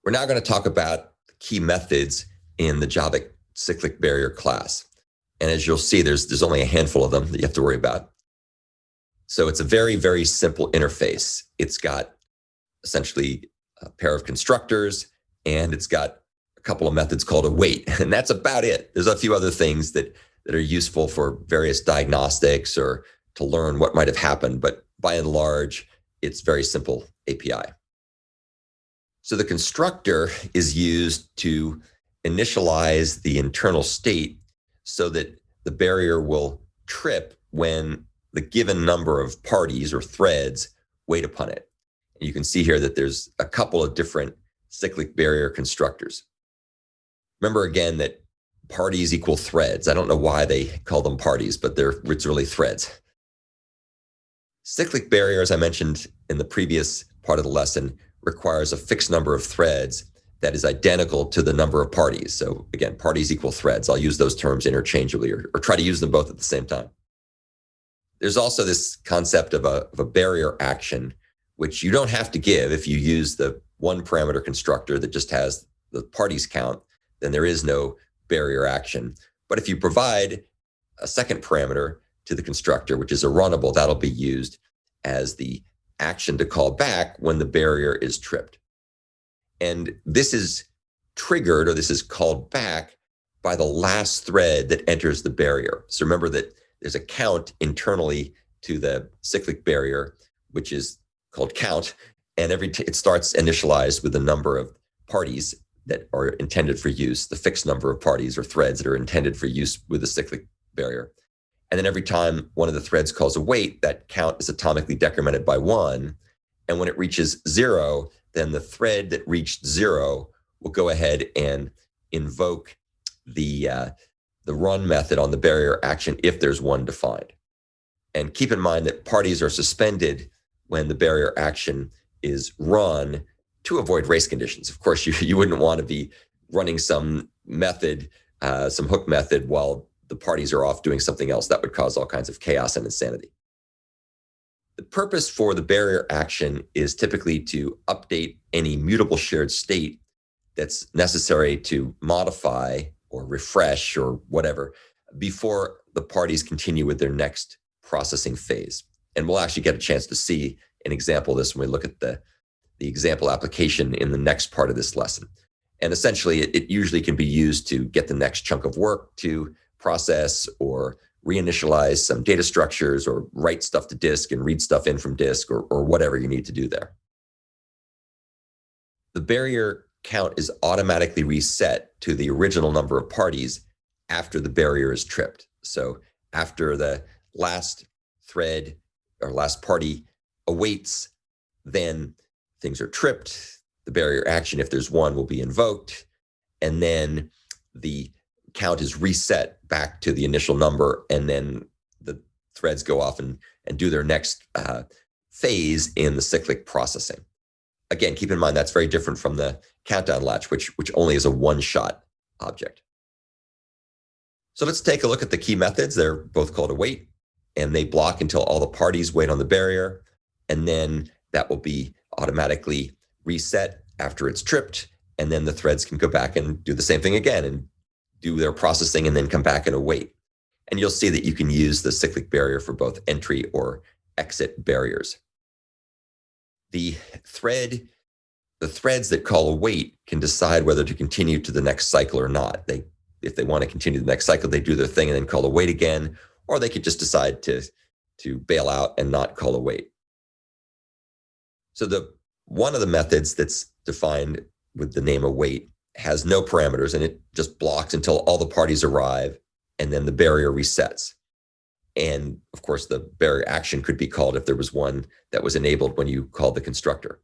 We're now going to talk about key methods in the Java CyclicBarrier class. And as you'll see, there's only a handful of them that you have to worry about. So it's a very, very simple interface. It's got essentially a pair of constructors, and it's got a couple of methods called await, and that's about it. There's a few other things that are useful for various diagnostics or to learn what might have happened, but by and large, it's very simple API. So the constructor is used to initialize the internal state so that the barrier will trip when the given number of parties or threads wait upon it. And you can see here that there's a couple of different cyclic barrier constructors. Remember again that parties equal threads. I don't know why they call them parties, but it's really threads. Cyclic barrier, as I mentioned in the previous part of the lesson, requires a fixed number of threads that is identical to the number of parties. So again, parties equal threads. I'll use those terms interchangeably or try to use them both at the same time. There's also this concept of a barrier action, which you don't have to give. If you use the one parameter constructor that just has the parties count, then there is no barrier action. But if you provide a second parameter to the constructor, which is a runnable, that'll be used as the action to call back when the barrier is tripped. And this is triggered, or this is called back by the last thread that enters the barrier. So remember that there's a count internally to the cyclic barrier, which is called count, and it starts initialized with the number of parties that are intended for use, the fixed number of parties or threads that are intended for use with the cyclic barrier. And then every time one of the threads calls await, that count is atomically decremented by 1. And when it reaches 0, then the thread that reached 0 will go ahead and invoke the run method on the barrier action if there's one defined. And keep in mind that parties are suspended when the barrier action is run to avoid race conditions. Of course, you wouldn't want to be running some method, some hook method, while the parties are off doing something else. That would cause all kinds of chaos and insanity. The purpose for the barrier action is typically to update any mutable shared state that's necessary to modify or refresh or whatever before the parties continue with their next processing phase. And we'll actually get a chance to see an example of this when we look at the example application in the next part of this lesson. And essentially, it usually can be used to get the next chunk of work to process or reinitialize some data structures or write stuff to disk and read stuff in from disk or whatever you need to do there. The barrier count is automatically reset to the original number of parties after the barrier is tripped. So after the last thread or last party awaits, then things are tripped. The barrier action, if there's one, will be invoked. And then the count is reset back to the initial number, and then the threads go off and do their next phase in the cyclic processing. Again, keep in mind that's very different from the countdown latch, which only is a one-shot object. So let's take a look at the key methods. They're both called await, and they block until all the parties wait on the barrier, and then that will be automatically reset after it's tripped, and then the threads can go back and do the same thing again and do their processing and then come back and await. And you'll see that you can use the cyclic barrier for both entry or exit barriers. The threads that call await can decide whether to continue to the next cycle or not. If they want to continue the next cycle, they do their thing and then call await again, or they could just decide to bail out and not call await. So one of the methods that's defined with the name await has no parameters, and it just blocks until all the parties arrive, and then the barrier resets. And of course, the barrier action could be called if there was one that was enabled when you called the constructor.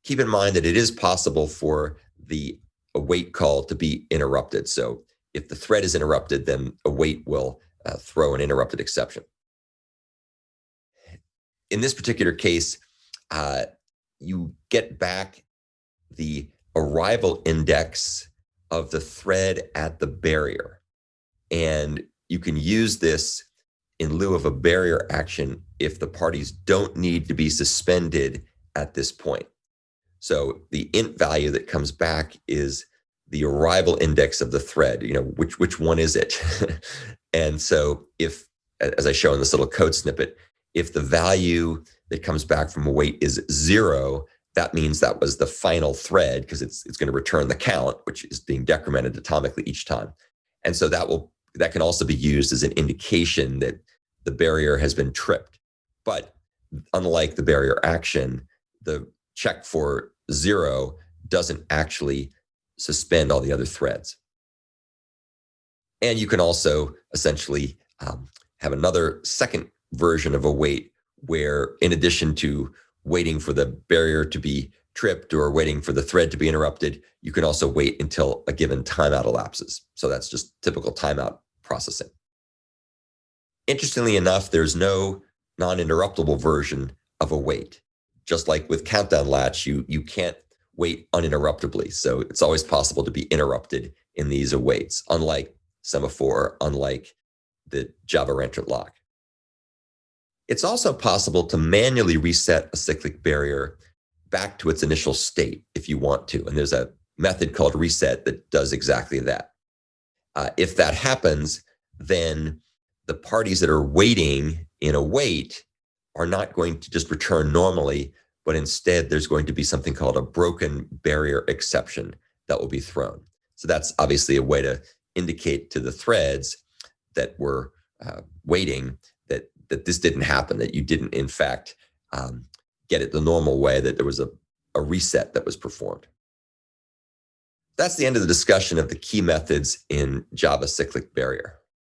Keep in mind that it is possible for the await call to be interrupted. So if the thread is interrupted, then await will throw an interrupted exception. In this particular case, you get back the arrival index of the thread at the barrier. And you can use this in lieu of a barrier action if the parties don't need to be suspended at this point. So the int value that comes back is the arrival index of the thread, which one is it? And so if, as I show in this little code snippet, if the value that comes back from await is 0, that means that was the final thread because it's going to return the count, which is being decremented atomically each time. And so that can also be used as an indication that the barrier has been tripped. But unlike the barrier action, the check for 0 doesn't actually suspend all the other threads. And you can also essentially have another second version of await where, in addition to waiting for the barrier to be tripped or waiting for the thread to be interrupted, you can also wait until a given timeout elapses. So that's just typical timeout processing. Interestingly enough, there's no non-interruptible version of await. Just like with countdown latch, you can't wait uninterruptibly. So it's always possible to be interrupted in these awaits, unlike semaphore, unlike the Java entrant lock. It's also possible to manually reset a cyclic barrier back to its initial state if you want to. And there's a method called reset that does exactly that. If that happens, then the parties that are waiting in await are not going to just return normally, but instead there's going to be something called a broken barrier exception that will be thrown. So that's obviously a way to indicate to the threads that were waiting that this didn't happen, that you didn't, in fact, get it the normal way, that there was a reset that was performed. That's the end of the discussion of the key methods in Java CyclicBarrier.